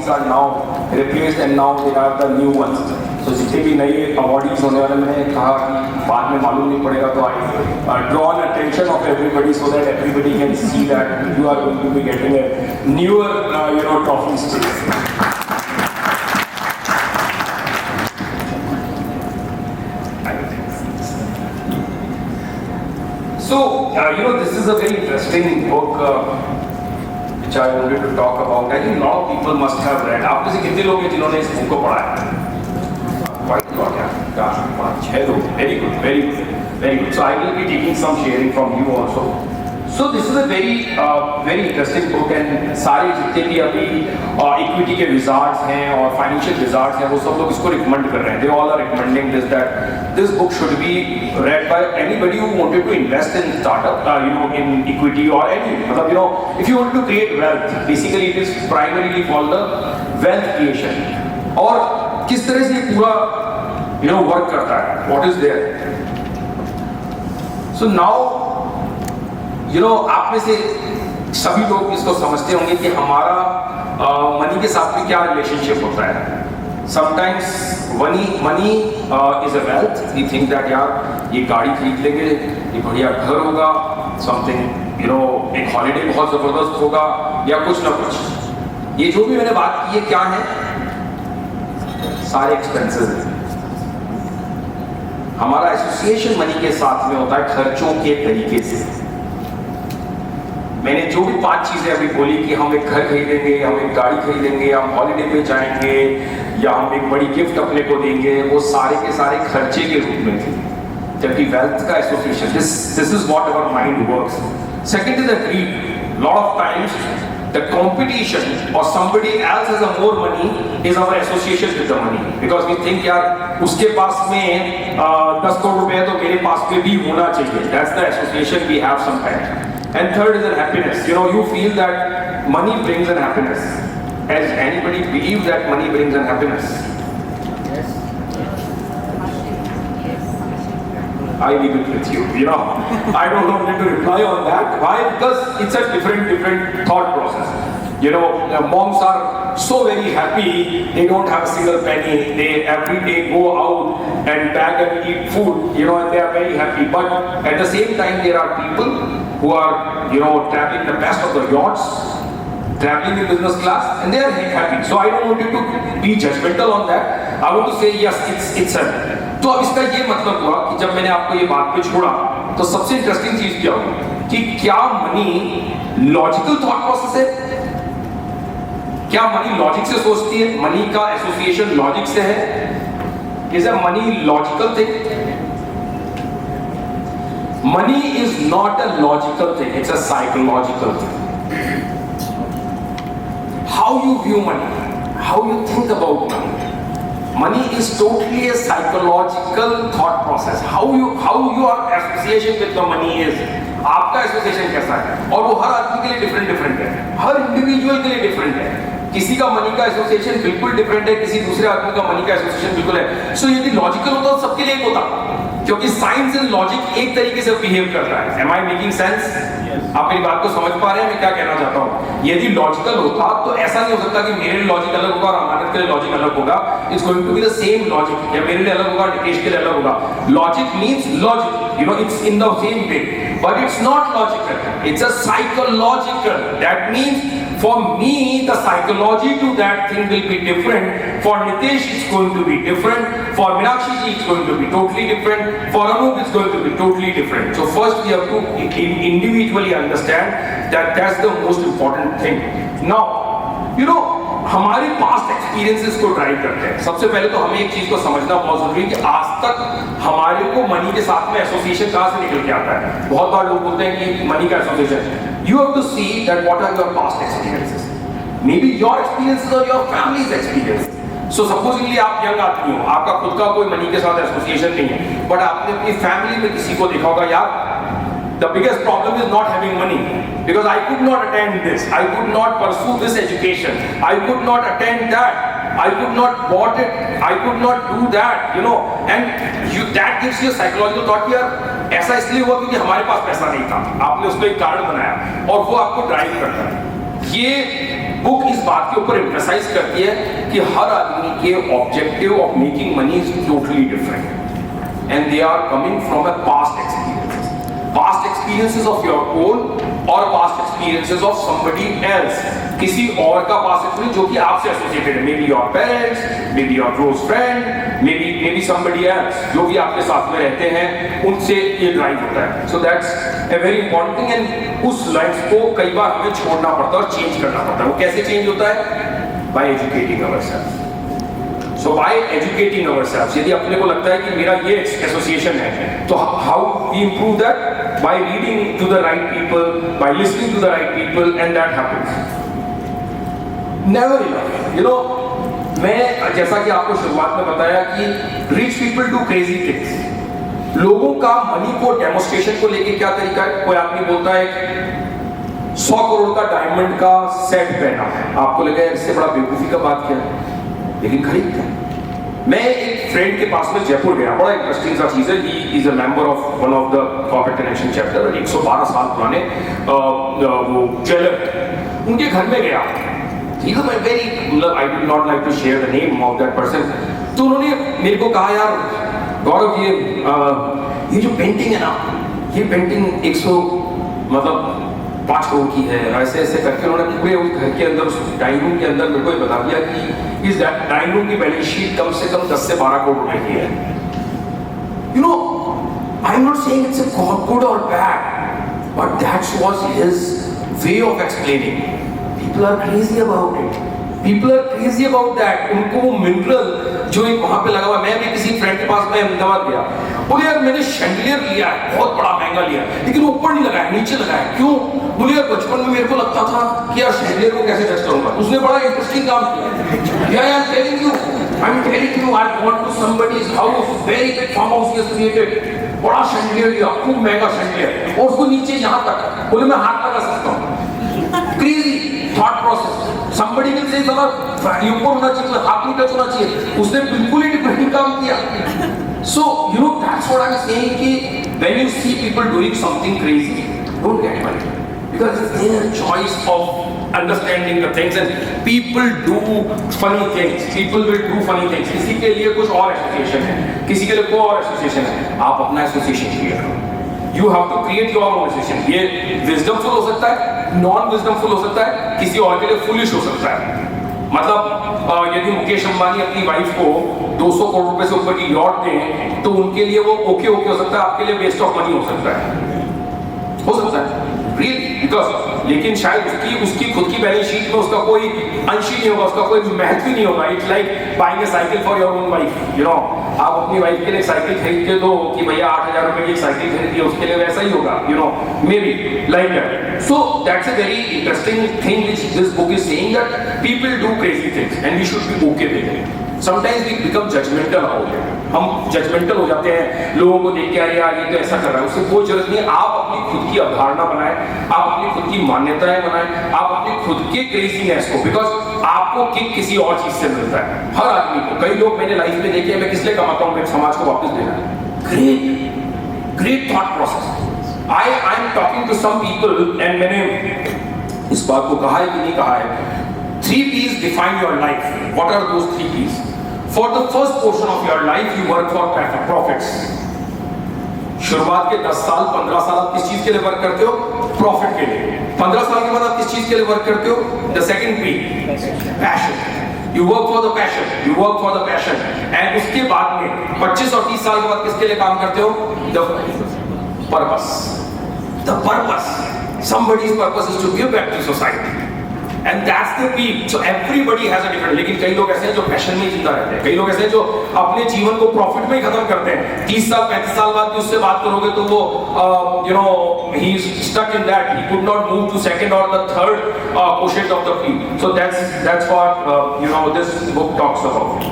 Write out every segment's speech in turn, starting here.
awardees are now replaced and now they have the new ones. So जितने भी नए awardees होने वाले, मैंने कहा कि बाद में मालूम नहीं पड़ेगा, तो I drawn attention of everybody so that everybody can see that you are going to be getting a newer trophies too. So, this is a very interesting book which I wanted to talk about. I think a lot of people must have read. आप में से कितने लोग हैं जिन्होंने इस book को पढ़ा है? Quite a lot, yeah. 6 लोग. Very good, very good, very good. So I will be taking some sharing from you also. So this is a very interesting book, and सारे जितने भी अभी इक्विटी के विजार्ड्स हैं और फाइनेंशियल विजार्ड्स हैं, वो सब लोग इसको रिकमेंड कर रहे हैं. They all are recommending this, that this book should be read by anybody who wanted to invest in startup, in equity or any, if you want to create wealth. Basically, it is primarily for the wealth creation. और किस तरह से ये पूरा work करता है, what is there. So now आप में से सभी लोग इसको समझते होंगे कि हमारा मनी के साथ में क्या रिलेशनशिप होता है. Sometimes money is a wealth. We think that यार ये गाड़ी खरीद लेंगे, ये बढ़िया घर होगा, something एक हॉलिडे बहुत जबरदस्त होगा या कुछ ना कुछ. ये जो भी मैंने बात की है क्या है, सारे एक्सपेंसेस हैं. हमारा एसोसिएशन मनी के साथ में होता है खर्चों के तरीके से. मैंने जो भी 5 चीजें अभी बोली कि हम एक घर खरीदेंगे, हम एक गाड़ी खरीदेंगे, हम हॉलिडे पे जाएंगे या हम एक बड़ी गिफ्ट अपने को देंगे, वो सारे के सारे खर्चे के रूप में थे. जबकि वेल्थ का association, this is what our mind works. Second is the greed. Lot of times the competition or somebody else has a more money is our association with the money, because we think यार उसके पास में 10 करोड़ रुपए है तो मेरे पास में भी होना चाहिए. That's the association we have sometimes. And third is the happiness. You feel that money brings an happiness. Has anybody believe that money brings an happiness? Yes. I leave it with you. I don't know when to reply on that. Why? Because it's a different thought process. Moms are so very happy. They don't have a single penny. They every day go out and bag and eat food. And they are very happy. But at the same time, there are people who are, traveling the best of the yachts, traveling in business class, and they are happy. So I don't want you to be judgmental on that. I want to say yes, it's a. तो अब इसका ये मतलब हुआ कि जब मैंने आपको ये बात पे छोड़ा, तो सबसे इंटरेस्टिंग चीज क्या हुई कि क्या मनी लॉजिकल थॉट प्रोसेस है? क्या मनी लॉजिक से सोचती है? मनी का एसोसिएशन लॉजिक से है? Is a money logical thing? Money is not a logical thing, it's a psychological thing. How you view money, how you think about money. Money is totally a psychological thought process. How your association with the money is. आपका association कैसा है, और वो हर आदमी के लिए different है, हर individual के लिए डिफरेंट है. किसी का मनी का एसोसिएशन बिल्कुल डिफरेंट है, किसी दूसरे आदमी का मनी का एसोसिएशन बिल्कुल है. सो यदि लॉजिकल होता तो सबके लिए एक होता, क्योंकि साइंस एंड लॉजिक एक तरीके से बिहेव करता है. Am I making sense? आप मेरी बात को समझ पा रहे हैं मैं क्या कहना चाहता हूँ? यदि लॉजिकल होता तो ऐसा नहीं हो सकता कि मेरे लिए लॉजिक अलग होगा और अमानत के लिए लॉजिक अलग होगा. It's going to be the same logic. या मेरे लिए अलग होगा, निकेश के लिए अलग होगा. Logic means logic, it's in the same way, but it's not logical. It's a psychological. That means for me the psychology to that thing will be different. For Nitesh it's going to be different. For Meenakshi ji it's going to be totally different. For Anup it's going to be totally different. So first we have to individually understand that that's the most important thing. Now हमारे past experiences को drive करते हैं. सबसे पहले तो हमें एक चीज को समझना बहुत जरूरी है कि आज तक हमारे को मनी के साथ में एसोसिएशन कहां से निकल के आता है. बहुत बार लोग बोलते हैं कि मनी का association. You have to see that what are your past experiences. Maybe your experiences or your family's experience. So supposedly आप यंग आदमी हो, आपका खुद का कोई मनी के साथ एसोसिएशन नहीं है, बट आपने अपनी फैमिली में किसी को देखा होगा यार the biggest problem is not having money, because I could not attend this, I could not pursue this education, I could not attend that, I could not bought it, I could not do that, and that gives you a psychological thought कि यार ऐसा इसलिए हुआ क्योंकि हमारे पास पैसा नहीं था. आपने उसको एक कारण बनाया और वो आपको ड्राइव करता है. ये बुक इस बात के ऊपर एम्फसाइज करती है कि हर आदमी के objective of making money is totally different and they are coming from a past experiences of your own और past experiences of somebody else, किसी और का पास्ट एक्सपीरियंस जो कि आपसे एसोसिएटेड है, may be your parents, may be your close friend, may be somebody else जो भी आपके साथ में रहते हैं, उनसे ये ड्राइव होता है. So that's a very important thing and उस लाइफ को कई बार हमें छोड़ना पड़ता है और चेंज करना पड़ता है. वो कैसे चेंज होता है? By educating ourselves. So by educating ourselves, यदि अपने को लगता है कि मेरा ये एसोसिएशन है, तो how we improve that? By reading to the right people, by listening to the right people, and that happens. Never enough. You know, मैं जैसा कि आपको शुरुआत में बताया कि rich people do crazy things. लोगों का मनी को डेमोस्ट्रेशन को लेके क्या तरीका है? कोई आदमी बोलता है 100 करोड़ का डायमंड का सेट पहना, आपको लगेगा इससे बड़ा बेवकूफी का बात क्या है, लेकिन खरीदते हैं. मैं एक फ्रेंड के पास में जयपुर गया, बड़ा इंटरेस्टिंग सा चीज है. He is a member of one of the corporate connection chapter, 112 साल पुराने वो ज्वेलर, उनके घर में गया. ठीक है, मैं very, I would not like to share the name of that person. तो उन्होंने मेरे को कहा, यार गौरव, ये जो पेंटिंग है ना, ये पेंटिंग 5 करोड़ की है. ऐसे ऐसे करके उन्होंने पूरे उस घर के अंदर, उस डाइनिंग रूम के अंदर मेरे को बता दिया कि इस डाइनिंग रूम की बैलेंस शीट कम से कम 10 से 12 करोड़ रुपए की है. You know, I am not saying it's a good और bad, but that was his way of explaining. People are crazy about it. People are crazy about that. उनको वो मिनरल जो एक वहाँ पे लगा हुआ, मैं भी किसी फ्रेंड के पास में अहमदाबाद गया, बोले यार मैंने शैंडलियर लिया है, बहुत बड़ा महंगा लिया है, लेकिन ऊपर नहीं लगाया, नीचे लगाया. क्यों? बोले यार बचपन में मेरे को लगता था कि यार शैंडलियर को कैसे टच करूंगा. उसने बड़ा इंटरेस्टिंग काम किया. यार I am telling you, I got to somebody's house, very big farm house associated, बड़ा शैंडलियर लिया, खूब महंगा शैंडलियर, और उसको नीचे यहाँ तक, बोले मैं हाथ लगा सकता हूँ. Crazy thought process. Somebody will say साला ये ऊपर होना चाहिए, हाथ नहीं टच होना चाहिए. उसने बिल्कुल ही डिफरेंट काम किया. So you know, that's what I'm saying कि when you see people doing something crazy, don't get money, because it's their choice of understanding the things, and people do funny things. People will do funny things. किसी के लिए कुछ और association है, किसी के लिए कोई और एसोसिएशन है. आप अपना एसोसिएशन क्रिएट करो. You have to create your own association. ये विजडमफुल हो सकता है, नॉन विजडमफुल हो सकता है, किसी और के लिए फुलिश हो सकता है. मतलब यदि मुकेश अंबानी अपनी वाइफ को 200 करोड़ रुपए से ऊपर की यॉट दें, तो उनके लिए वो ओके हो सकता है, आपके लिए वेस्ट ऑफ मनी हो सकता है रियली, बिकॉज लेकिन शायद उसकी खुद की बैलेंस शीट में उसका कोई अंश ही नहीं होगा, उसका कोई महत्व नहीं होगा. It's like buying a cycle for your own wife. You know, आप अपनी वाइफ के लिए साइकिल खरीद के दो कि भैया 8,000 रुपए की साइकिल खरीदी है, उसके लिए वैसा ही होगा. You know, maybe like that. So that's a very interesting thing which this book is saying, that people do crazy things and we should be okay with it. Sometimes we become judgemental about it. हम judgemental हो जाते हैं लोगों को देख के, अरे यार ये तो ऐसा कर रहा है. उससे कोई जरूरत नहीं है. आप अपनी खुद की अवधारणा बनाएं, आप अपनी खुद की मान्यताएं बनाएं, आप अपनी खुद के क्रेजीनेस को, बिकॉज आपको किक किसी और चीज से मिलता है, हर आदमी को. कई लोग मैंने लाइफ में देखे, मैं किस लिए कमाता हूँ, मेरे समाज को वापस देना. Great thought process. I am talking to some people, and मैंने इस बात को कहा है कि नहीं कहा है. 3 P's define your life. What are those 3 P's? For the first portion of your life, you work for profits. शुरुआत के 10 साल 15 साल आप किस चीज के लिए वर्क करते हो? प्रॉफिट के लिए. 15 साल के बाद आप किस चीज के लिए वर्क करते हो? The second P, passion. You work for the passion. You work for the passion. And उसके बाद में 25 और 30 साल के बाद किसके लिए काम करते हो? The purpose. The purpose. Somebody's purpose is to give back to society. And that's the peak. So everybody has a different. लेकिन कई लोग ऐसे हैं जो पैशन में जिंदा रहते हैं. कई लोग ऐसे हैं जो अपने जीवन को प्रॉफिट में ही खत्म करते हैं. 30 साल 35 साल बाद भी उससे बात करोगे तो वो you know, he is stuck in that. He could not move to second or the third quotient of the peak. So that's what you know, this book talks about.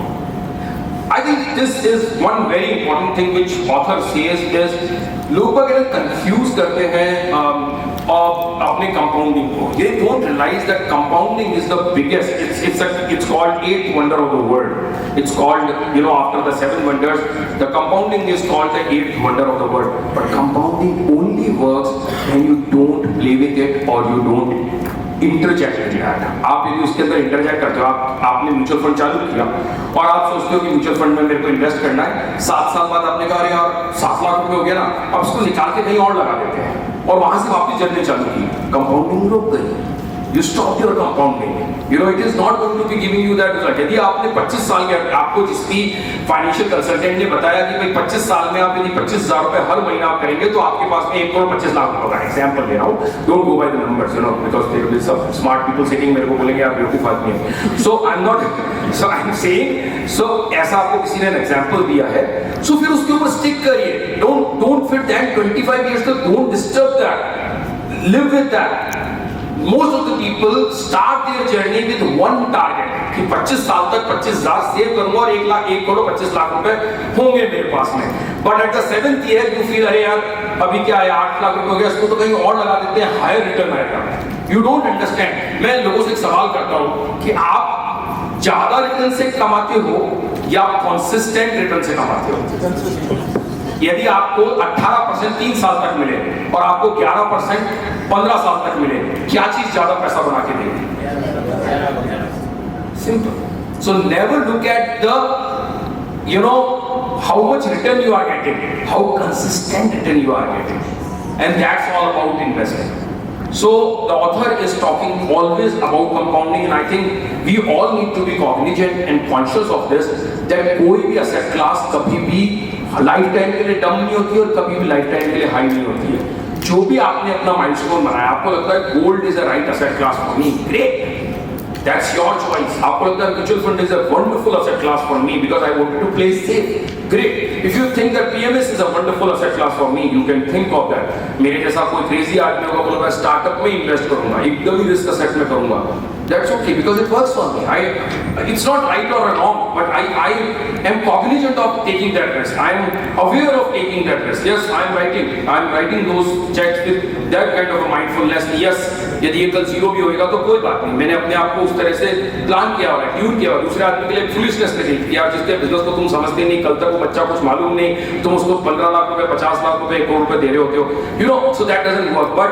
I think this is one very important thing which author says is, लोग अगर confuse करते हैं अपने compounding को. They don't realize that compounding is the biggest. It's called 8th wonder of the world. It's called, you know, after the 7 wonders, the compounding is called the 8th wonder of the world. But compounding only works when you don't play with it or you don't interject किया है। आप यदि उसके अंदर interject करते हो, आपने mutual fund चालू किया और आप सोचते हो कि म्यूचुअल फंड में मेरे को इन्वेस्ट करना है, 7 साल बाद आपने कहा अरे यार 7 लाख रुपए हो गया ना, अब उसको निकाल के कहीं और लगा देते हैं और वहां से वापस जर्नी चालू की, कंपाउंडिंग रुक गई। You stop your compounding. You know, it is not going to be giving you that result. यदि आपने 25 साल के, आपको जिसकी फाइनेंशियल कंसल्टेंट ने बताया कि भाई 25 साल में आप यदि 25,000 रुपए हर महीना आप करेंगे तो आपके पास में 1 करोड़ 25 लाख रुपए का एग्जाम्पल दे रहा हूँ, don't go by the numbers, you know, because there will be some smart people sitting, मेरे को बोलेंगे आप बेवकूफ आदमी हैं। So I am not, so I am saying, so ऐसा आपको किसी ने एग्जाम्पल दिया है, सो फिर उसके ऊपर स्टिक करिए। डोंट फिट दैट 25 years तक, don't disturb that, live with that. Most of the people start their journey with one target कि 25 साल तक 25,000 सेव करूंगा और 1 करोड़ 25 लाख रुपए होंगे मेरे पास में। But at the 7th year you feel अरे यार अभी क्या है 8 लाख रुपए हो गया, इसको तो कहीं और लगा देते हैं, हायर रिटर्न आएगा। You don't understand। मैं लोगों से एक सवाल करता हूँ कि आप ज्यादा रिटर्न से कमाते हो या कंसिस्टेंट रिटर्न से कमाते हो? यदि आपको 18% 3 साल तक मिले और आपको 11% 15 साल तक मिले, क्या चीज ज्यादा पैसा बना के देगी? Simple. So never look at the, you know, how much return you are getting, how consistent return you are getting, and that's all about investing. So the author is talking always about compounding, and I think we all need to be cognizant and conscious of this, that कोई भी asset class कभी भी life time के लिए डम नहीं होती और कभी भी लाइफ टाइम के लिए हाई नहीं होती है। जो भी आपने अपना माइलस्टोन बनाया, आपको लगता है gold is a right asset class for me, great, that's your choice. आपको लगता है mutual fund is a wonderful asset class for me because I wanted to play safe, great. If you think that PMS is a wonderful asset class for me, you can think of that. मेरे जैसा कोई crazy आदमी होगा, बोला मैं startup में invest करूंगा, एकदम ही रिस्क एसेट में करूंगा, that's okay because it works for me. It's not right or wrong, but I am cognizant of taking that risk. I am aware of taking that risk. Yes, I am writing those checks with that kind of a mindfulness. Yes, यदि ये कल zero भी होएगा तो कोई बात नहीं, मैंने अपने आप को उस तरह से प्लान किया हुआ है, ट्यून किया हुआ है। दूसरे आदमी के लिए फुलिशनेस नहीं कि यार जिसके बिजनेस को तुम समझते नहीं, कल तक वो बच्चा कुछ मालूम नहीं, तुम उसको 15 लाख रुपए 50 लाख रुपए 1 करोड़ रुपए दे रहे होते हो, you know, so that doesn't work, but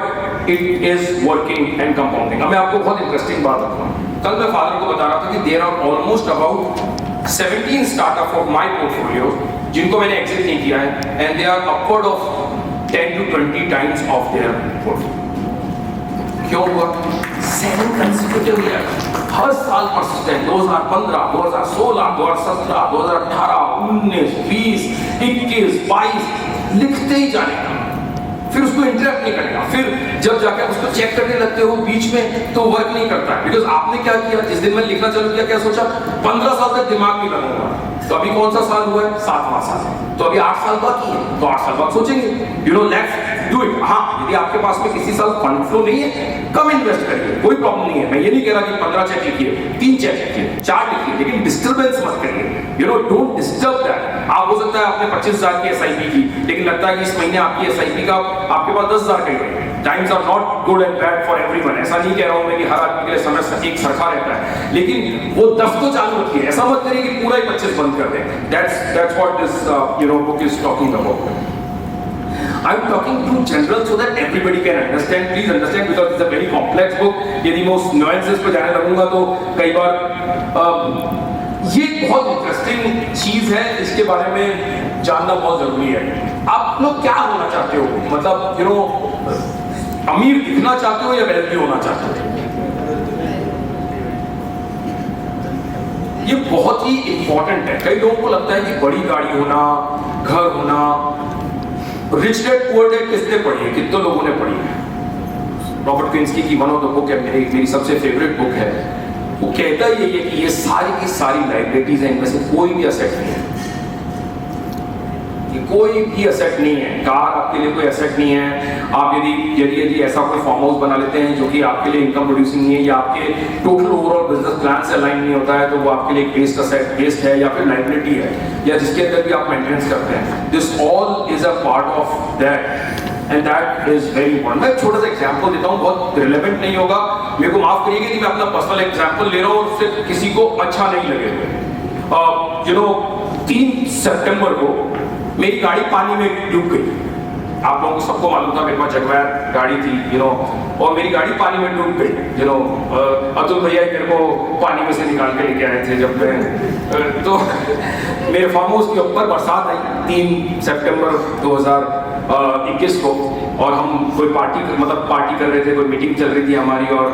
it is working and compounding। अब मैं आपको बहुत इंटरेस्टिंग बात बताऊं, कल मैं फादर को बता रहा था कि there are almost about 17 startup of my portfolio जिनको मैंने एग्जिट नहीं किया है, and they are upward of 10 to 20 times of their portfolio. क्यों हुआ? 7 consecutive years, हर साल परसिस्टेंट, 2015, 2016, 2017, 2018, 19, 20, 21, 22 लिखते ही जाने का, फिर उसको इंटरप्ट नहीं करेगा। फिर जब जाके उसको चेक करने लगते हो बीच में तो वर्क नहीं करता है, बिकॉज आपने क्या किया, जिस दिन मैं लिखना चालू किया क्या सोचा, 15 साल तक दिमाग नहीं लगाऊंगा, तो अभी कौन सा साल हुआ है? 7वां साल, तो अभी 8 साल बाकी है, तो 8 साल बाद सोचेंगे, you know, let's do it. हाँ, यदि आपके पास में किसी साल फंड फ्लो नहीं है, कम इन्वेस्ट करिए, कोई प्रॉब्लम नहीं है। मैं ये नहीं कह रहा कि 15 चेक लिखिए, 3 चेक लिखिए, 4 लिखिए, लेकिन डिस्टर्बेंस मत करिए, you know, don't disturb that. आप हो सकता है आपने 25,000 की एसआईपी की, लेकिन लगता है कि इस महीने आपकी एसआईपी का आपके पास 10,000 का ही है। Times are not good and bad for everyone, ऐसा नहीं कह रहा हूं मैं कि हर आदमी के लिए समय एक सरखा रहता है, लेकिन वो 10 तो चालू रखिए, ऐसा मत करिए कि पूरा ही 25 बंद कर दें। That's what this book is talking about. I'm talking to general so that everybody can understand. Please understand because it's a very complex book. यदि मैं उस nuances पे जाने लगूंगा तो कई बार ये बहुत इंटरेस्टिंग चीज है, इसके बारे में जानना बहुत जरूरी है। आप लोग क्या होना चाहते हो, मतलब अमीर दिखना चाहते हो या वेल्दी होना चाहते हो? ये बहुत ही इंपॉर्टेंट है। कई लोगों को लगता है कि बड़ी गाड़ी होना, घर होना, रिच डैड पुअर डैड किसने पढ़ी है, कितने लोगों ने पढ़ी है? रॉबर्ट कियोसाकी की वन ऑफ द बुक है, मेरी सबसे फेवरेट बुक है। वो कहता ही है कि ये सारी की सारी लाइबिलिटीज हैं, इनमें से कोई भी असेट नहीं है, ये कोई भी असेट नहीं है। कार आपके लिए कोई असेट नहीं है। आप यदि ऐसा कोई फार्म हाउस बना लेते हैं जो कि आपके लिए इनकम प्रोड्यूसिंग नहीं है या आपके टोटल ओवरऑल बिजनेस प्लान से अलाइन नहीं होता है, तो वो आपके लिए एक वेस्ट असेट, वेस्ट है या फिर लाइबिलिटी है, या जिसके अंदर भी आप मेंटेनेंस करते हैं। This all is a part of that and that is very important. मैं एक छोटा सा एग्जांपल देता हूँ, बहुत रिलेवेंट नहीं होगा, मेरे को माफ करिएगा कि मैं अपना पर्सनल एग्जांपल ले रहा हूँ और उससे किसी को अच्छा नहीं लगे। 3 सितंबर को मेरी गाड़ी पानी में डूब गई, आप लोगों को सबको मालूम था मेरे पास जगवार गाड़ी थी, और मेरी गाड़ी पानी में डूब गई, अतुल भैया मेरे को पानी में से निकाल के लेके आए थे जब मैं तो मेरे फार्म हाउस के ऊपर बरसात आई 3 सितंबर 2021 को, और हम कोई पार्टी कर रहे थे, कोई मीटिंग चल रही थी हमारी, और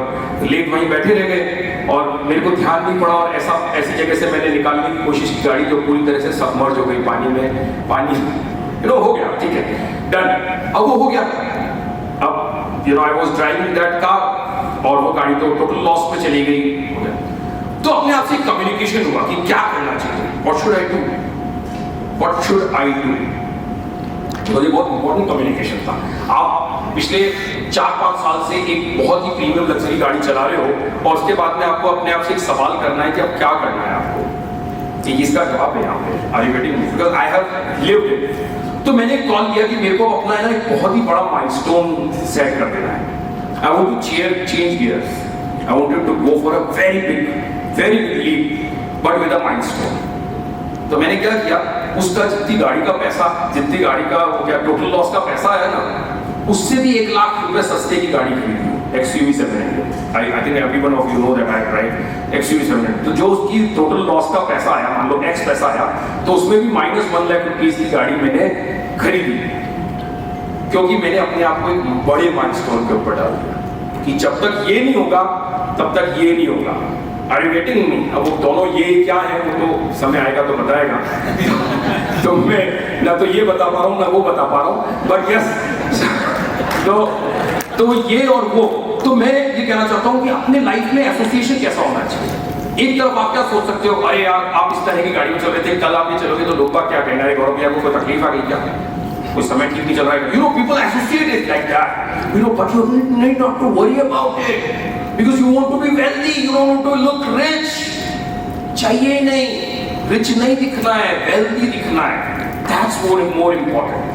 लेट वहीं बैठे रह गए और मेरे को ध्यान नहीं पड़ा, और ऐसी जगह से मैंने निकालने की कोशिश की गाड़ी, जो पूरी तरह से सबमर्ज हो गई पानी में, पानी हो गया, ठीक है, डन। अब वो हो गया, अब I was driving that car, और वो गाड़ी तो टोटल लॉस पे चली गई, हो गया। तो अपने आप से कम्युनिकेशन हुआ कि क्या करना चाहिए, what should I do, what should I do. तो ये बहुत इंपॉर्टेंट कम्युनिकेशन था। आप पिछले 4-5 साल से एक बहुत ही प्रीमियम लग्जरी गाड़ी चला रहे हो, और उसके बाद में आपको अपने आप से एक सवाल करना है कि अब क्या करना है आपको, कि इसका जवाब है यहाँ पे, are you getting me, because I have lived it. तो मैंने कॉल किया कि मेरे को अपना है ना एक बहुत ही बड़ा माइलस्टोन सेट कर देना है। I want to change gears, I wanted to go for a very big leap, but with a milestone. तो मैंने क्या किया, उसका जितनी गाड़ी का पैसा, जितनी गाड़ी का वो क्या टोटल लॉस का पैसा है ना, उससे भी 1 लाख रुपए सस्ते की गाड़ी खरीदी, XUV 700। I think everyone of you know that I drive XUV 700। तो जो उसकी टोटल लॉस का पैसा आया, मान लो X पैसा आया, तो उसमें भी -1 लाख रुपीस की गाड़ी मैंने खरीदी, क्योंकि मैंने अपने आप को एक बड़े माइलस्टोन के ऊपर डाल दिया कि जब तक ये नहीं होगा तब तक ये नहीं होगा। Are you getting me? अब वो दोनों ये क्या है वो तो समय आएगा तो बताएगा तो मैं ना तो ये बता पा रहा हूँ ना वो बता पा रहा हूँ, बट यस तो ये और वो। तो मैं ये कहना चाहता हूँ कि अपने लाइफ में एसोसिएशन कैसा होना चाहिए। एक तरफ आप क्या सोच सकते हो, अरे यार आप इस तरह की गाड़ी में चल रहे थे, कल आप ये चलोगे तो लोग बाग क्या कहना है, गौरव भैया को कोई तकलीफ आ गई क्या, कोई समय ठीक नहीं चल रहा है, people associate it like that, but you need not to worry about it because you want to be wealthy, you don't want to look rich। चाहिए नहीं, रिच नहीं दिखना है, wealthy दिखना है, that's more important।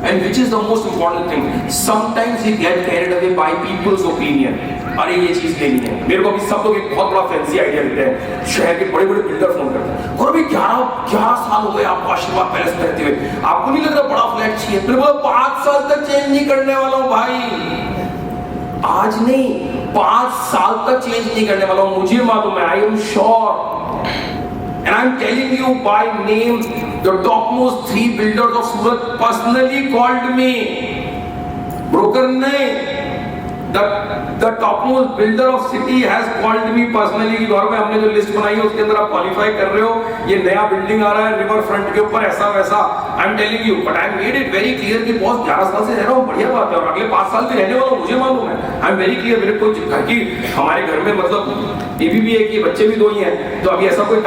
And which is the most important thing? Sometimes we get carried away by people's opinion। अरे ये चीज लेनी है, मेरे को अभी सब लोग एक बहुत बड़ा फैंसी आइडिया देते हैं, शहर के बड़े बड़े बिल्डर फोन करते हैं, और अभी 11 साल हो गए आपको आशीर्वाद पैलेस में रहते हुए, आपको नहीं लग रहा बड़ा फ्लैट चाहिए? फिर बोला 5 साल तक चेंज नहीं करने वाला हूँ भाई, आज नहीं 5 साल तक चेंज नहीं करने वाला हूँ, मुझे मालूम है, I am sure. And I'm telling you by name, the topmost 3 builders of Surat personally called me. Broker नहीं, the topmost builder of city has called me personally। गौरव भाई हमने जो लिस्ट बनाई है उसके अंदर आप क्वालिफाई कर रहे हो, ये नया बिल्डिंग आ रहा है रिवर फ्रंट के ऊपर, ऐसा वैसा। I'm telling you, but I made it very clear कि बहुत 11 साल से रह रहा हूँ, बढ़िया बात है, और अगले 5 साल भी रहने वाला हूँ, मुझे मालूम है। I'm very clear, मेरे को घर की, हमारे घर में मतलब बीवी भी है कि बच्चे भी 2 ही हैं, तो अभी ऐसा कोई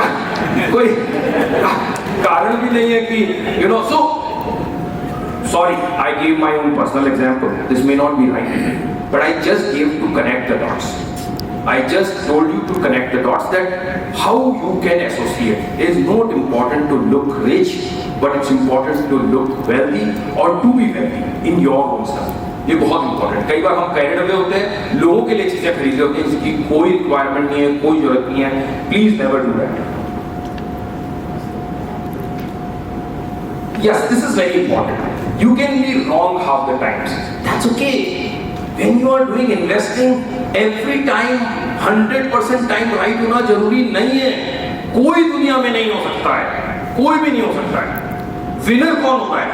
कारण भी नहीं है कि so sorry, I gave my own personal example, this may not be right, but I just gave to connect the dots। I just told you to connect the dots, that how you can associate। It is not important to look rich, but it's important to look wealthy or to be wealthy in your own stuff। ये बहुत important. कई बार हम carried away होते हैं, लोगों के लिए चीजें खरीद रहे होते हैं जिसकी कोई रिक्वायरमेंट नहीं है, कोई जरूरत नहीं है। Please never do that. Yes, this is very important. You can be wrong half the times. That's okay. When you are doing investing, every time 100% time right होना जरूरी नहीं है। कोई दुनिया में नहीं हो सकता है, कोई भी नहीं हो सकता है। विनर कौन होता है?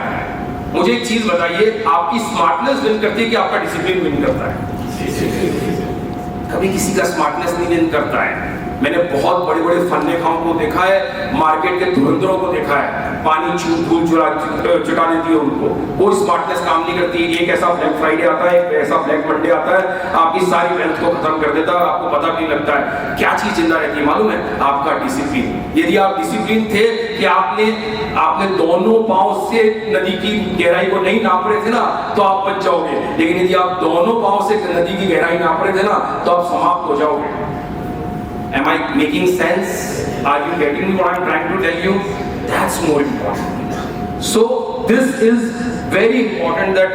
मुझे एक चीज बताइए, आपकी स्मार्टनेस विन करती है कि आपका डिसिप्लिन विन करता है? कभी किसी का स्मार्टनेस नहीं विन करता है। मैंने बहुत बड़े बड़े फन्ने खाओं को देखा है, मार्केट के धुरंधरों को देखा है, पानी धूल चुटा देती है उनको, कोई स्मार्टनेस काम नहीं करती। एक ऐसा ब्लैक फ्राइडे आता है, एक ऐसा ब्लैक मंडे आता है, आपकी सारी वेल्थ को खत्म कर देता है और आपको पता भी नहीं लगता है क्या चीज जिंदा रहती है मालूम है? आपका डिसिप्लिन। यदि आप डिसिप्लिन थे कि आपने दोनों पांव से नदी की गहराई को नहीं नाप रहे थे ना, तो आप बच जाओगे, लेकिन यदि आप दोनों पांव से नदी की गहराई नाप रहे थे ना, तो आप समाप्त हो जाओगे। Am I making sense? Are you getting me what I'm trying to tell you? That's more important. So this is very important that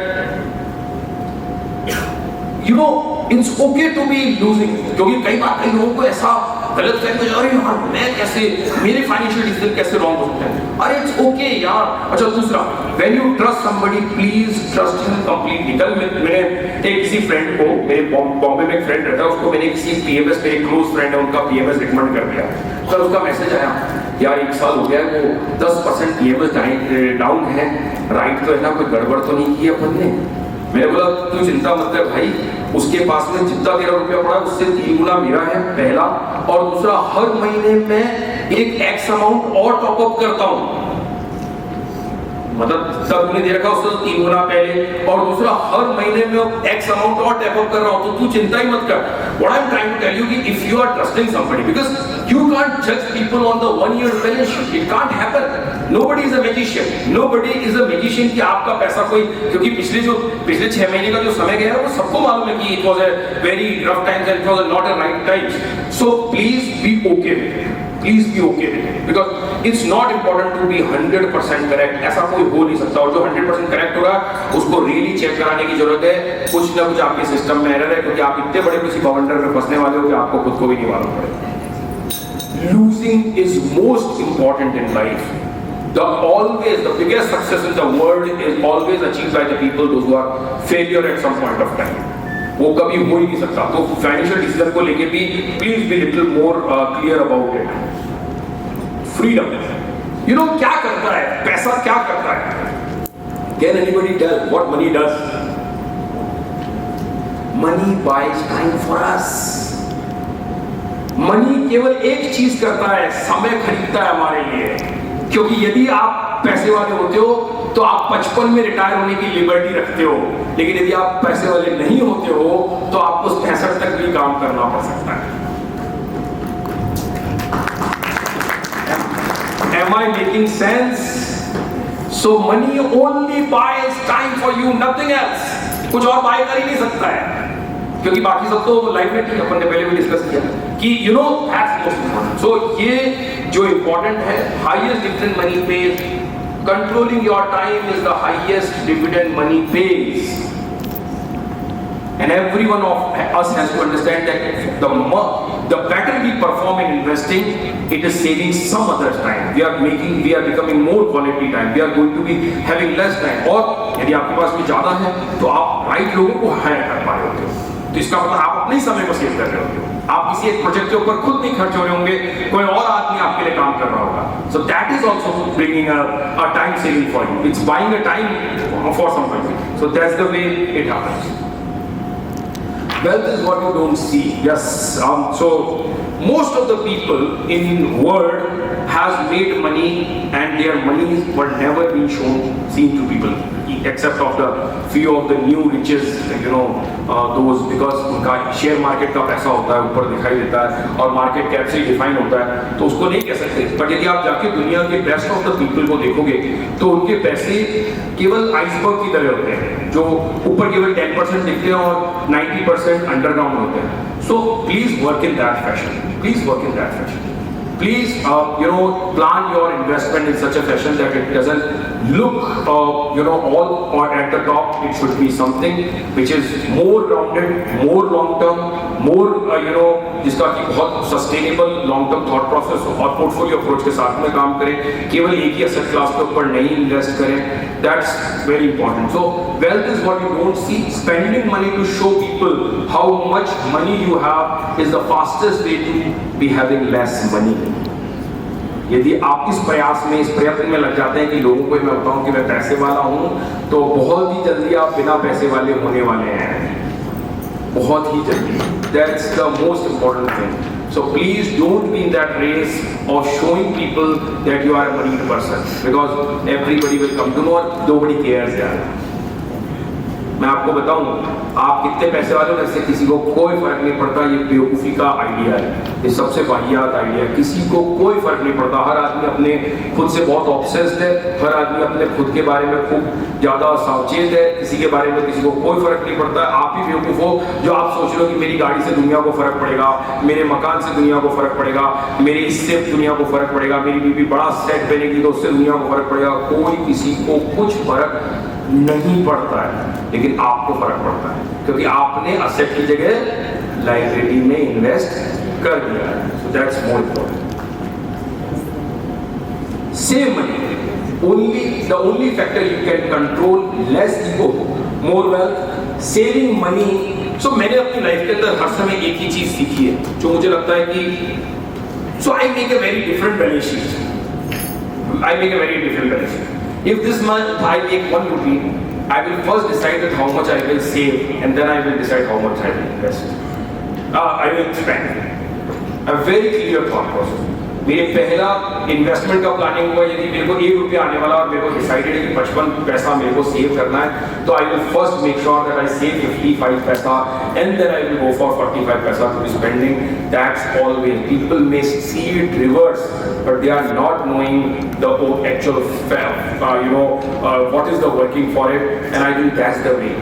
it's okay to be losing, क्योंकि कई बार कई लोगों को ऐसा गलत फहमी, अरे यार मैं कैसे, मेरे फाइनेंशियल डिसीजन कैसे रॉन्ग हो सकते हैं, अरे इट्स ओके यार। अच्छा दूसरा, when you trust somebody please trust him completely. कल मैंने एक किसी फ्रेंड को, मेरे बॉम्बे में एक फ्रेंड रहता है, उसको मैंने किसी पीएमएस, मेरे क्लोज फ्रेंड है उनका पीएमएस रिकमेंड कर दिया। कल उसका मैसेज आया, यार 1 साल हो गया है, वो 10% पीएमएस डाउन है, राइट तो है ना, कोई गड़बड़ तो नहीं की अपन ने। मैंने बोला तू चिंता मत कर भाई, उसके पास में जितना तेरा रुपया पड़ा है उससे 3 गुना मेरा है, पहला, और दूसरा हर महीने में एक एक्स अमाउंट और टॉप अप करता हूं, मतलब सब तुमने दे रखा उससे 3 गुना पहले, और दूसरा हर महीने में एक्स अमाउंट और टॉप अप कर रहा हूं, तो तू चिंता ही मत कर। What I am trying to tell you कि if you are trusting somebody, because you can't judge people on the 1 year balance sheet, it can't happen. Nobody is a magician, nobody is a magician कि आपका पैसा कोई, क्योंकि पिछले 6 महीने का जो समय गया है वो सबको मालूम है कि it was a very rough times and it was not a right times. So please be okay with it. Please be okay with it, because it's not important to be 100% correct. ऐसा कोई हो नहीं सकता, और जो 100% correct होगा उसको really check कराने की जरूरत है। कुछ ना कुछ आपके सिस्टम में एरर है, क्योंकि आप इतने बड़े किसी बवंडर में फंसने वाले हो कि आपको खुद को भी नहीं मालूम पड़ेगा। Losing is most important in life. The biggest success in the world is always achieved by the people those who are failure at some point of time. वो कभी हो ही नहीं सकता। तो फाइनेंशियल डिसीजन को लेके भी please be little more clear about it. Freedom, you know क्या करता है पैसा, क्या करता है? Can anybody tell what money does? Money buys time for us. Money केवल एक चीज करता है, समय खरीदता है हमारे लिए। क्योंकि यदि आप पैसे वाले होते हो तो आप 55 में रिटायर होने की लिबर्टी रखते हो, लेकिन यदि आप पैसे वाले नहीं होते हो तो आपको 65 तक भी काम करना पड़ सकता है। Am I making sense? So money only buys time for you, nothing else. कुछ और बाय कर ही नहीं सकता है, क्योंकि बाकी सब तो लाइफ में ठीक, अपन ने पहले भी डिस्कस किया कि you know that's most important. So ये जो इंपॉर्टेंट है, highest dividend money pays, controlling your time is the highest dividend money pays, and every one of us has to understand that the better we perform in investing, it is saving some other's time. We are becoming more quality time. We are going to be having less time. और यदि आपके पास भी ज्यादा है तो आप right लोगों को हायर कर पा रहे होते हो, तो इसका मतलब आप अपने समय को सेव कर रहे होते हो। आप किसी एक प्रोजेक्ट के ऊपर खुद नहीं खर्च हो रहे होंगे, कोई और आदमी आपके लिए काम कर रहा होगा। So that is also bringing a time saving for you. It's buying a time for somebody. So that's the way it happens. Wealth is what you don't see. Yes. So most of the people in world has made money and their money were never been seen to people, except of the few of the new riches, you know, those, because उनका share market का पैसा होता है, ऊपर दिखाई देता है और मार्केट कैप से डिफाइन होता है, तो उसको नहीं कह सकते। बट यदि आप जाके दुनिया के बेस्ट ऑफ द पीपल को देखोगे तो उनके पैसे केवल आइसबर्ग की तरह होते हैं, जो ऊपर केवल 10% दिखते हैं और 90% अंडरग्राउंड होते हैं। So please work in that fashion, please work in that fashion. Please, plan your investment in such a fashion that it doesn't look, all or at the top. It should be something which is more rounded, more long term, more, जिसका कि बहुत sustainable long term thought process हो और portfolio approach के साथ में काम करें, केवल एक ही asset class के ऊपर नहीं invest करें। That's very important. So wealth is what you don't see. Spending money to show people how much money you have is the fastest way to be having less money. यदि आप इस प्रयत्न में लग जाते हैं कि लोगों को मैं बताऊं कि मैं पैसे वाला हूं, तो बहुत ही जल्दी आप बिना पैसे वाले होने वाले हैं, बहुत ही जल्दी। That's the most important thing. So please don't be in that race of showing people that you are a moneyed person, because everybody will come to know, nobody cares यार। मैं आपको बताऊं, आप कितने पैसे वाले हो, इससे किसी को कोई फर्क नहीं पड़ता। ये बेवकूफ़ी का आइडिया है, ये सबसे वाहियात आइडिया है। किसी को कोई फर्क नहीं पड़ता। हर आदमी अपने खुद से बहुत ऑब्सेस्ड है, हर आदमी अपने खुद के बारे में खूब ज़्यादा सावचेत है। किसी के बारे में किसी को कोई फर्क नहीं पड़ता। आप ही बेवकूफ़ हो जो आप सोच रहे हो कि मेरी गाड़ी से दुनिया को फर्क पड़ेगा, मेरे मकान से दुनिया को फर्क पड़ेगा, मेरे इससे दुनिया को फर्क पड़ेगा, मेरी बीवी बड़ा सेट पहनेगी तो उससे दुनिया को फर्क पड़ेगा। कोई किसी को कुछ फर्क नहीं पड़ता है, लेकिन आपको फर्क पड़ता है, क्योंकि आपने असेट की जगह लाइब्रेरी में इन्वेस्ट कर दिया है। that's more important. Save money. The only factor you can control, less ego, more wealth, saving money. So मैंने अपनी लाइफ के अंदर हर समय एक ही चीज सीखी है जो मुझे लगता है कि so I make a very different balance sheet. If this month I make 1 rupee, I will first decide that how much I will save, and then I will decide how much I will invest. I will spend. A very clear thought process. मेरे पहला investment का planning हुआ, यदि मेरे को 1 रुपया आने वाला और मेरे को डिसाइडेड है कि 55 पैसा मेरे को सेव करना है, तो I will first make sure that I save 55 पैसा and then I will go for 45 पैसा to be spending. That's always. People may see it reverse, but they are not knowing the actual what is the working for it, and I think that's the way.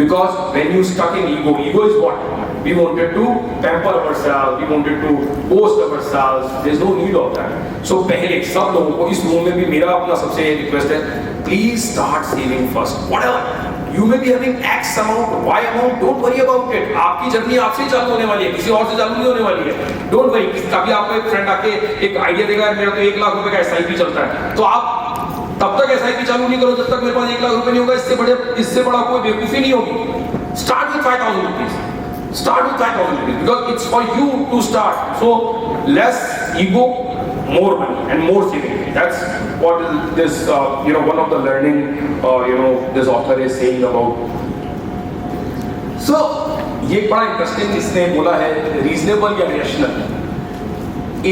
Because when you stuck in ego is what? We wanted to pamper ourselves, we wanted to boast ourselves. There's no need of that. So पहले सब लोगों को इस room में भी मेरा अपना सबसे रिक्वेस्ट है, please start saving first. Whatever you may be having X amount, Y amount, don't worry about it. आपकी जर्नी आपसे ही चालू होने वाली है, किसी और से चालू नहीं होने वाली है. Don't worry. कभी आपको एक फ्रेंड आके एक आइडिया देगा, मेरा तो 1 लाख रुपए का SIP चलता है, तो आप तब तक SIP चालू नहीं करो जब तक मेरे पास 1 लाख रुपए नहीं होगा. इससे बड़ा कोई बेवकूफी नहीं होगी. Start with 5,000 rupees. Start with 5,000 rupees because it's for you to start. So less ego, more money and more saving. That's what this one of the learning this author is saying about. So ये बड़ा interesting इसने बोला है, reasonable या rational.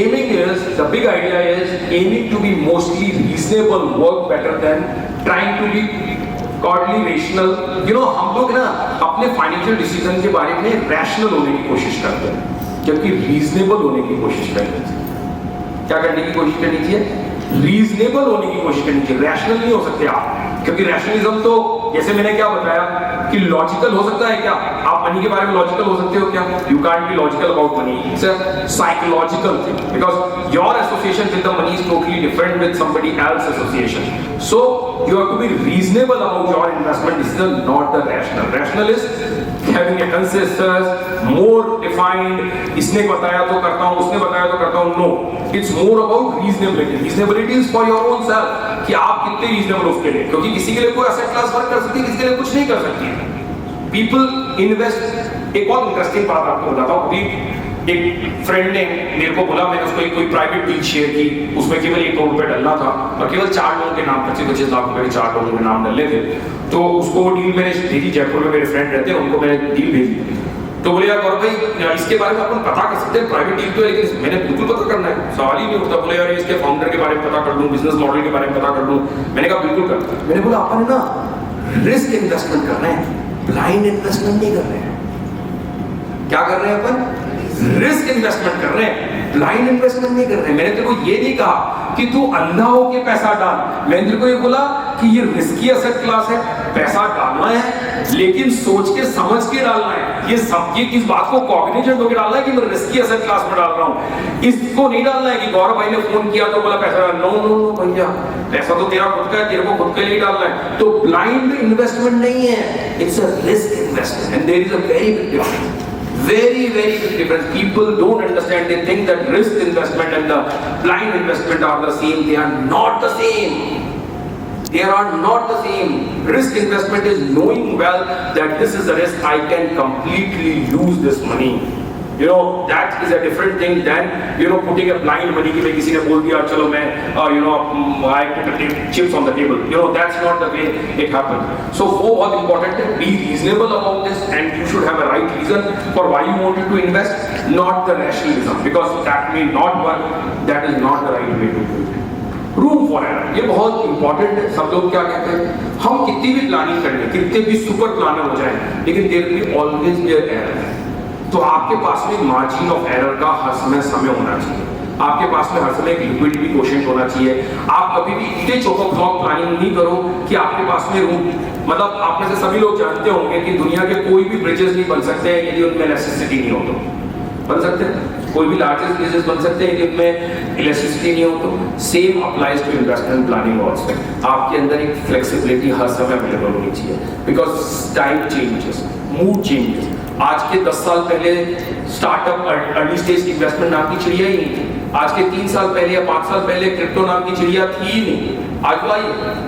Aiming is, the big idea is aiming to be mostly reasonable work better than trying to be godly rational. हम लोग ना अपने फाइनेंशियल डिसीजन के बारे में रैशनल होने की कोशिश करते हैं, जबकि रीजनेबल होने की कोशिश करनी चाहिए. क्या करने की कोशिश करनी चाहिए? रीजनेबल होने की कोशिश करनी चाहिए. रैशनल नहीं हो सकते आप, क्योंकि रैशनलिज्म तो जैसे मैंने क्या बताया कि लॉजिकल हो सकता है. क्या आप मनी के बारे में लॉजिकल हो सकते हो? क्या you can't be logical about money. It's a psychological thing because your association with the money is totally different with somebody else association. So you have to be reasonable about your investment decision, not the rational. Rational is having a consensus, more defined. इसने बताया तो करता हूँ, उसने बताया तो करता हूँ. No, it's more about reasonability. Reasonability is for your own self. कि आप कितने reasonable उसके लिए, क्योंकि किसी के लिए कोई asset class वर्क कर सकती है, किसी के लिए कुछ नहीं कर सकती है. People invest. एक बहुत इंटरेस्टिंग बात आपको बताता हूँ. अभी एक फ्रेंड ने मेरे को बोला, मैंने उसको कोई प्राइवेट डील शेयर की, उसमें केवल 1 करोड़ रुपए डलना था और केवल 4 लोगों के नाम 25-25 लाख रुपए के 4 लोगों के नाम डलने थे. तो उसको डील मैंने भेजी. जयपुर में मेरे फ्रेंड रहते हैं, उनको मैंने डील भेजी. तो बोले यार गौरव भाई, इसके बारे में अपन पता कर सकते हैं, प्राइवेट डील तो है, लेकिन मैंने बिल्कुल पता करना है, सवाल ही नहीं उठता. बोले यार इसके फाउंडर के बारे में पता कर लूँ, बिजनेस मॉडल के बारे में पता कर लूँ. मैंने कहा बिल्कुल कर. मैंने बोला अपन ना रिस्क इन्वेस्टमेंट कर रहे हैं, ब्लाइंड इन्वेस्टमेंट नहीं कर रहे हैं. क्या कर रहे हैं अपन? रिस्क इन्वेस्टमेंट कर रहे हैं, ब्लाइंड इन्वेस्टमेंट नहीं कर रहे हैं. मैंने तेरे को ये नहीं कहा कि तू अंधा होके पैसा डाल. मैंने तेरे को ये बोला कि ये रिस्की एसेट क्लास है, पैसा डालना है लेकिन सोच के समझ के डालना है. ये सब ये किस बात को कॉग्निजेंट होकर डालना है कि मैं रिस्की एसेट क्लास में डाल रहा हूँ. इसको नहीं डालना है कि गौरव भाई ने फोन किया तो बोला पैसा डाल. नो भैया, पैसा तो तेरा खुद का है, तेरे को खुद के लिए डालना है. तो ब्लाइंड इन्वेस्टमेंट नहीं है, it's a risk investment and there is a very big difference. Very big difference. People don't understand. They think that risk investment and the blind investment are the same. They are not the same. They are not the same. Risk investment is knowing well that this is a risk. I can completely lose this money. That is a different thing than putting a blind money कि किसी ने बोल दिया चलो मैं I put chips on the table. That's not the way it happens. So वो बहुत important है. Be reasonable about this and you should have a right reason for why you wanted to invest, not the rationalism, because that may not work. That is not the right way to do it. Room for error. ये बहुत important है. सब लोग क्या कहते हैं, हम कितनी भी प्लानिंग कर लें, कितने भी सुपर प्लानर हो जाए, लेकिन there will always be an error. तो आपके पास में मार्जिन ऑफ एरर का हर समय होना चाहिए. आपके पास में हर समय एक लिक्विडिटी कोशेंट होना चाहिए. आप कभी भी इतने चोको ब्लॉक प्लानिंग नहीं करो कि आपके पास में रूम, मतलब आप में से सभी लोग जानते होंगे कि दुनिया के कोई भी ब्रिजेस नहीं बन सकते हैं यदि उनमें इलेक्ट्रिसिटी नहीं हो. तो बन सकते हैं, कोई भी लार्जेस्ट ब्रिजेस बन सकते हैं यदि उनमें इलेक्ट्रिसिटी नहीं हो. तो same applies to investment planning also. आपके अंदर एक फ्लेक्सिबिलिटी हर समय अवेलेबल होनी चाहिए, because time changes, mood changes. आज के 10 साल पहले स्टार्टअप अर्ली स्टेज इन्वेस्टमेंट नाम की चिड़िया ही नहीं थी। आज के 3 साल पहले या 5 साल पहले क्रिप्टो नाम की चिड़िया थी ही नहीं। आज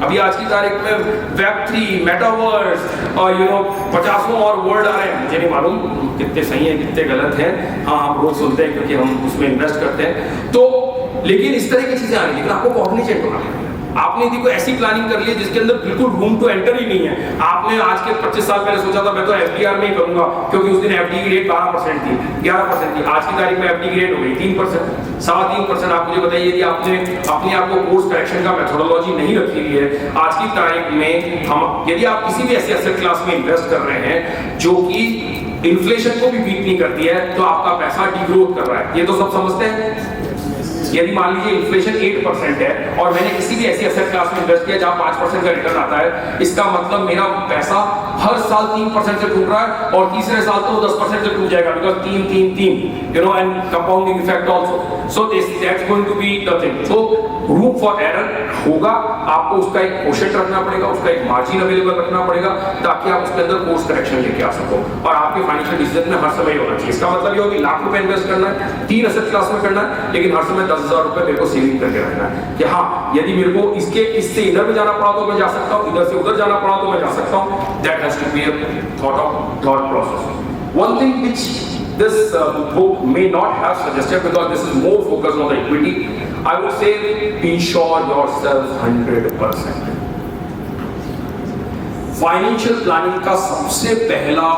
अभी आज की तारीख में Web3, मेटावर्स और 50 और वर्ड आ रहे हैं। मुझे नहीं मालूम कितने सही है कितने गलत हैं, हाँ हम रोज सुनते हैं क्योंकि हम उसमें इन्वेस्ट करते हैं। तो लेकिन इस तरह की चीजें आ रही है, लेकिन आपको कॉग्निजेंट होना है। आपने यदि कोई ऐसी प्लानिंग कर ली है जिसके अंदर बिल्कुल रूम टू एंटर ही नहीं है। आपने आज के 25 साल पहले सोचा था मैं तो एफडीआर में ही करूंगा क्योंकि उस दिन एफडी की रेट 12% थी, 11% थी। आज की तारीख में एफडी की रेट हो गई 3%, 3.25%। आप मुझे बताइए यदि आपने अपने आप को कोर्स करेक्शन का मेथोडोलॉजी नहीं रखी हुई है आज की तारीख में, हम यदि आप किसी भी ऐसे एसेट क्लास में इन्वेस्ट कर रहे हैं जो कि इन्फ्लेशन को भी बीट नहीं करती है, तो आपका पैसा डिग्रोथ कर रहा है। ये तो सब समझते हैं। यदि मान लीजिए इन्फ्लेशन 8% है और मैंने किसी भी ऐसी एसेट क्लास में इन्वेस्ट किया जहां 5% का रिटर्न आता है, इसका मतलब मेरा पैसा हर साल 3% से टूट रहा है और तीसरे साल तो 10% से टूट जाएगा, because 3 and compounding effect also. So that's going to be the thing. So room for error होगा, आपको उसका एक कोशेंट रखना पड़ेगा, उसका एक मार्जिन अवेलेबल रखना पड़ेगा ताकि आप उसके अंदर कोर्स करेक्शन लेके आ सको और आपके फाइनेंशियल डिसीजन में हर समय होना चाहिए। इसका मतलब ये हो कि लाख रुपए इन्वेस्ट करना है, 3 एसेट क्लास में करना है, लेकिन हर समय 10,000 रुपए मेरे को सेविंग करके रखना है कि हाँ यदि मेरे को इससे इधर भी जाना पड़ा तो मैं जा सकता हूँ, इधर से उधर जाना पड़ा तो मैं जा सकता हूँ। That has to be a thought process. One thing which this book may not have suggested, because this is more focused on the equity, I would say insure yourself 100%. Financial planning का सबसे पहला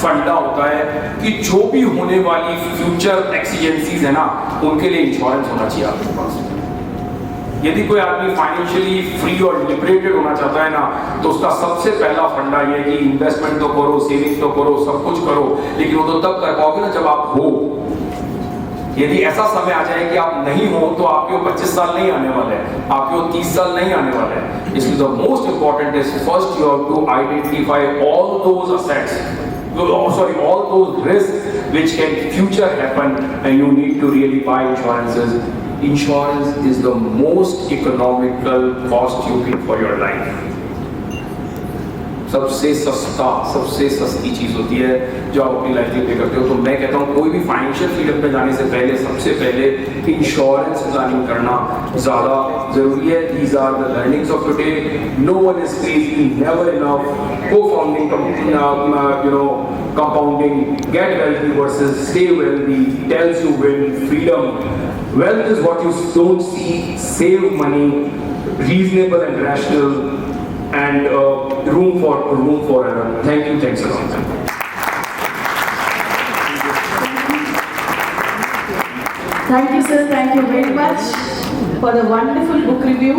फंडा होता है कि जो भी होने वाली फ्यूचर एक्सीजेंसीज है ना, उनके लिए इंश्योरेंस होना चाहिए आपके पास। यदि कोई आदमी फाइनेंशियली फ्री और लिबरेटेड होना चाहता है ना, तो उसका सबसे पहला फंडा ये है कि इन्वेस्टमेंट तो करो, सेविंग तो करो, सब कुछ करो, लेकिन वो तो तब कर पाओगे ना जब आप हो। यदि ऐसा समय आ जाए कि आप नहीं हो तो आपके 25 साल नहीं आने वाले हैं, आपके 30 साल नहीं आने वाले हैं। इसलिए the most important is first you have to identify all those assets, all those risks which can future happen, and you need to really buy insurances. Insurance is the most economical cost you pay for your life. सबसे सस्ती चीज होती है जो आप अपनी life में पे करते हो। तो मैं कहता हूँ कोई भी फाइनेंशियल फ्रीडम पे जाने से पहले सबसे पहले इंश्योरेंस प्लानिंग करना ज़्यादा जरूरी है। These are the learnings of today. No one is crazy, never enough. Co-founding, compounding, get wealthy versus stay wealthy tells you when freedom. Wealth is what you don't see. Save money, reasonable and rational, and room for error. Thanks a lot. Thank you, sir. Thank you very much for the wonderful book review.